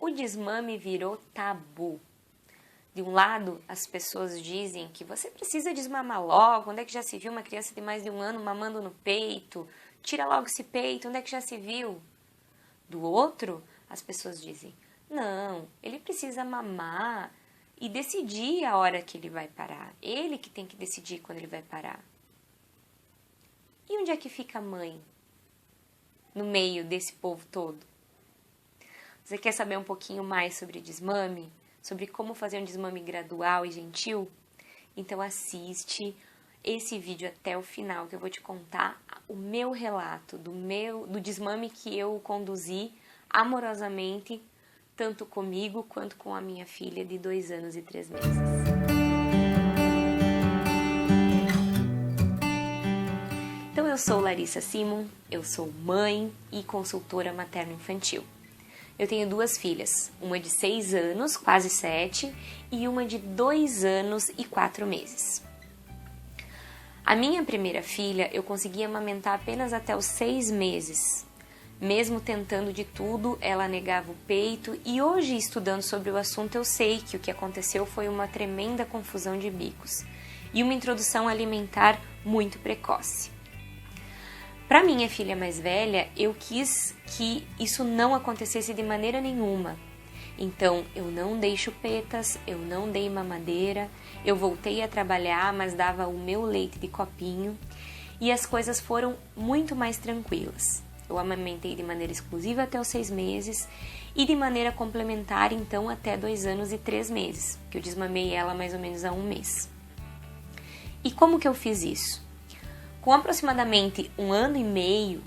O desmame virou tabu. De um lado, as pessoas dizem que você precisa desmamar logo. Onde é que já se viu uma criança de mais de 1 ano mamando no peito? Tira logo esse peito, onde é que já se viu? Do outro, as pessoas dizem, não, ele precisa mamar e decidir a hora que ele vai parar. Ele que tem que decidir quando ele vai parar. E onde é que fica a mãe no meio desse povo todo? Você quer saber um pouquinho mais sobre desmame? Sobre como fazer um desmame gradual e gentil? Então assiste esse vídeo até o final, que eu vou te contar o meu relato do desmame que eu conduzi amorosamente, tanto comigo quanto com a minha filha de 2 anos e 3 meses. Então eu sou Larissa Simon, eu sou mãe e consultora materno-infantil. Eu tenho 2 filhas, uma de 6 anos, quase 7, e uma de 2 anos e 4 meses. A minha primeira filha eu consegui amamentar apenas até os 6 meses. Mesmo tentando de tudo, ela negava o peito e hoje, estudando sobre o assunto, eu sei que o que aconteceu foi uma tremenda confusão de bicos e uma introdução alimentar muito precoce. Para minha filha mais velha, eu quis que isso não acontecesse de maneira nenhuma. Então, eu não dei chupetas, eu não dei mamadeira, eu voltei a trabalhar, mas dava o meu leite de copinho e as coisas foram muito mais tranquilas. Eu amamentei de maneira exclusiva até os 6 meses e de maneira complementar, então, até 2 anos e 3 meses, que eu desmamei ela mais ou menos há 1 mês. E como que eu fiz isso? Com aproximadamente 1 ano e meio,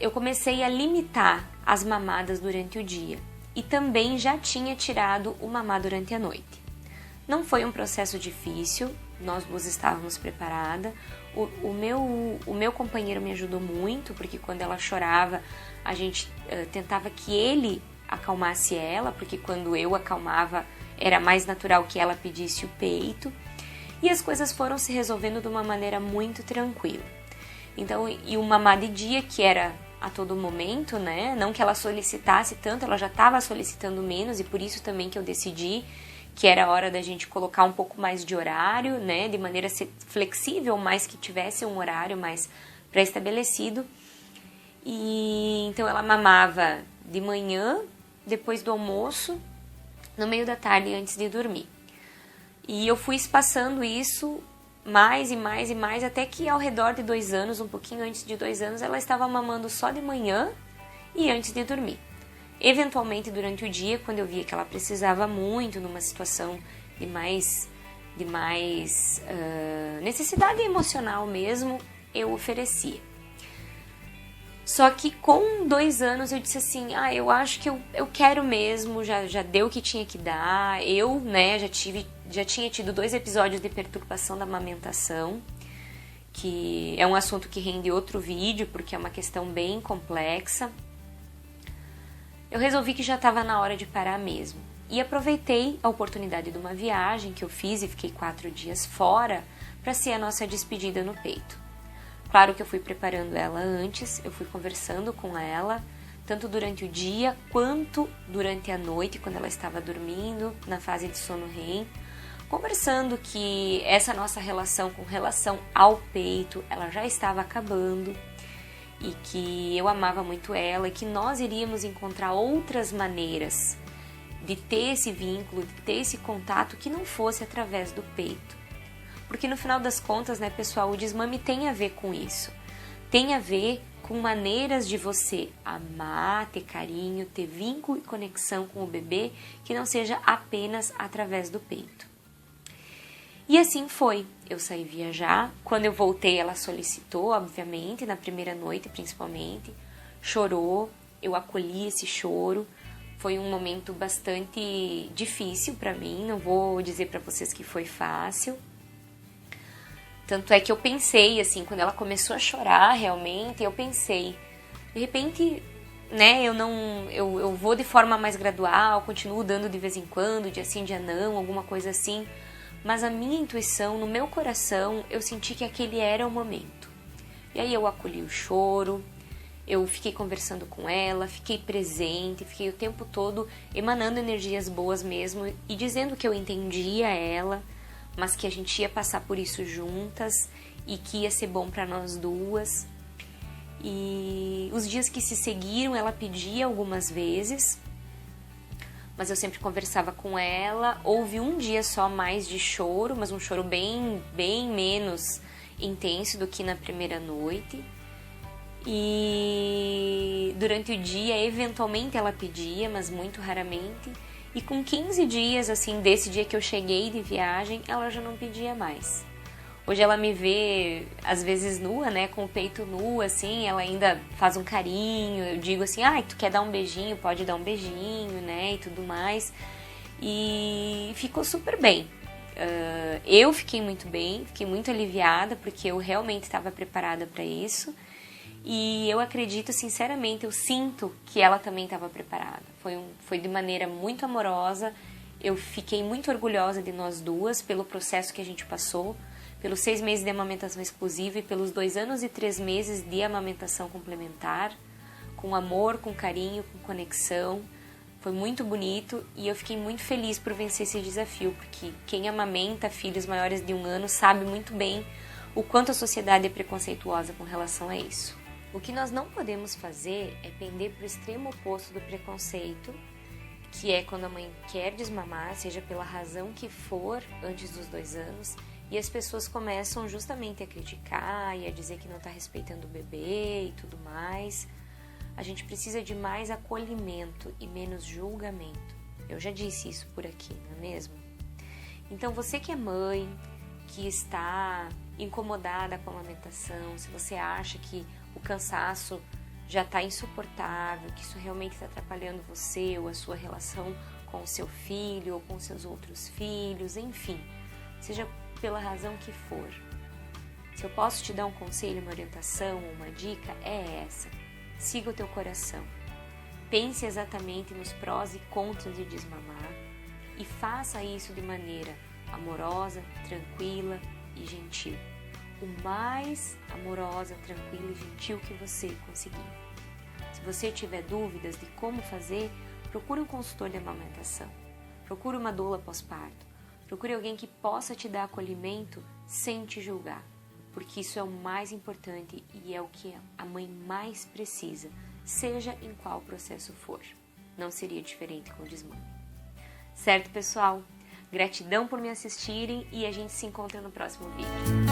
eu comecei a limitar as mamadas durante o dia e também já tinha tirado o mamar durante a noite. Não foi um processo difícil, nós 2 estávamos preparadas. O meu companheiro me ajudou muito, porque quando ela chorava, a gente tentava que ele acalmasse ela, porque quando eu acalmava, era mais natural que ela pedisse o peito. E as coisas foram se resolvendo de uma maneira muito tranquila. Então, e o mamar de dia, que era a todo momento, né? Não que ela solicitasse tanto, ela já estava solicitando menos, e por isso também que eu decidi que era hora da gente colocar um pouco mais de horário, né? De maneira flexível, mas que tivesse um horário mais pré-estabelecido. E então ela mamava de manhã, depois do almoço, no meio da tarde antes de dormir. E eu fui espaçando isso mais e mais e mais, até que ao redor de 2 anos, um pouquinho antes de 2 anos, ela estava mamando só de manhã e antes de dormir. Eventualmente, durante o dia, quando eu via que ela precisava muito, numa situação de mais necessidade emocional mesmo, eu oferecia. Só que com 2 anos eu disse assim, eu acho que eu quero mesmo, já deu o que tinha que dar. Eu, né, já tinha tido 2 episódios de perturbação da amamentação, que é um assunto que rende outro vídeo, porque é uma questão bem complexa. Eu resolvi que já estava na hora de parar mesmo. E aproveitei a oportunidade de uma viagem que eu fiz e fiquei 4 dias fora para ser a nossa despedida no peito. Claro que eu fui preparando ela antes, eu fui conversando com ela, tanto durante o dia quanto durante a noite, quando ela estava dormindo, na fase de sono REM, conversando que essa nossa relação com relação ao peito, ela já estava acabando e que eu amava muito ela e que nós iríamos encontrar outras maneiras de ter esse vínculo, de ter esse contato que não fosse através do peito. Porque no final das contas, né, pessoal, o desmame tem a ver com isso. Tem a ver com maneiras de você amar, ter carinho, ter vínculo e conexão com o bebê que não seja apenas através do peito. E assim foi. Eu saí viajar. Quando eu voltei, ela solicitou, obviamente, na primeira noite principalmente. Chorou, eu acolhi esse choro. Foi um momento bastante difícil para mim, não vou dizer para vocês que foi fácil. Tanto é que eu pensei, assim, quando ela começou a chorar, realmente, eu pensei, de repente, né, eu vou de forma mais gradual, continuo dando de vez em quando, dia sim, dia não, alguma coisa assim, mas a minha intuição, no meu coração, eu senti que aquele era o momento. E aí eu acolhi o choro, Eu fiquei conversando com ela, fiquei presente, fiquei o tempo todo emanando energias boas mesmo e dizendo que eu entendia ela, mas que a gente ia passar por isso juntas e que ia ser bom para nós duas. E os dias que se seguiram, ela pedia algumas vezes, mas eu sempre conversava com ela. Houve um dia só mais de choro, mas um choro bem menos intenso do que na primeira noite. E durante o dia, eventualmente ela pedia, mas muito raramente. E com 15 dias, assim, desse dia que eu cheguei de viagem, ela já não pedia mais. Hoje ela me vê, às vezes, nua, né, com o peito nu, assim, ela ainda faz um carinho. Eu digo assim, tu quer dar um beijinho? Pode dar um beijinho, né, e tudo mais. E ficou super bem. Eu fiquei muito bem, fiquei muito aliviada, porque eu realmente estava preparada para isso. E eu acredito, sinceramente, eu sinto que ela também estava preparada. Foi de maneira muito amorosa. Eu fiquei muito orgulhosa de nós duas pelo processo que a gente passou, pelos 6 meses de amamentação exclusiva e pelos 2 anos e 3 meses de amamentação complementar, com amor, com carinho, com conexão. Foi muito bonito e eu fiquei muito feliz por vencer esse desafio, porque quem amamenta filhos maiores de 1 ano sabe muito bem o quanto a sociedade é preconceituosa com relação a isso. O que nós não podemos fazer é pender para o extremo oposto do preconceito, que é quando a mãe quer desmamar, seja pela razão que for, antes dos 2 anos, e as pessoas começam justamente a criticar e a dizer que não está respeitando o bebê e tudo mais. A gente precisa de mais acolhimento e menos julgamento. Eu já disse isso por aqui, não é mesmo? Então você que é mãe, que está incomodada com a amamentação, se você acha que o cansaço já está insuportável, que isso realmente está atrapalhando você ou a sua relação com o seu filho ou com seus outros filhos, enfim, seja pela razão que for. Se eu posso te dar um conselho, uma orientação, uma dica, é essa. Siga o teu coração. Pense exatamente nos prós e contras de desmamar e faça isso de maneira amorosa, tranquila e gentil. O mais amorosa, tranquila e gentil que você conseguir. Se você tiver dúvidas de como fazer, procure um consultor de amamentação. Procure uma doula pós-parto. Procure alguém que possa te dar acolhimento sem te julgar. Porque isso é o mais importante e é o que a mãe mais precisa, seja em qual processo for. Não seria diferente com o desmame. Certo, pessoal? Gratidão por me assistirem e a gente se encontra no próximo vídeo.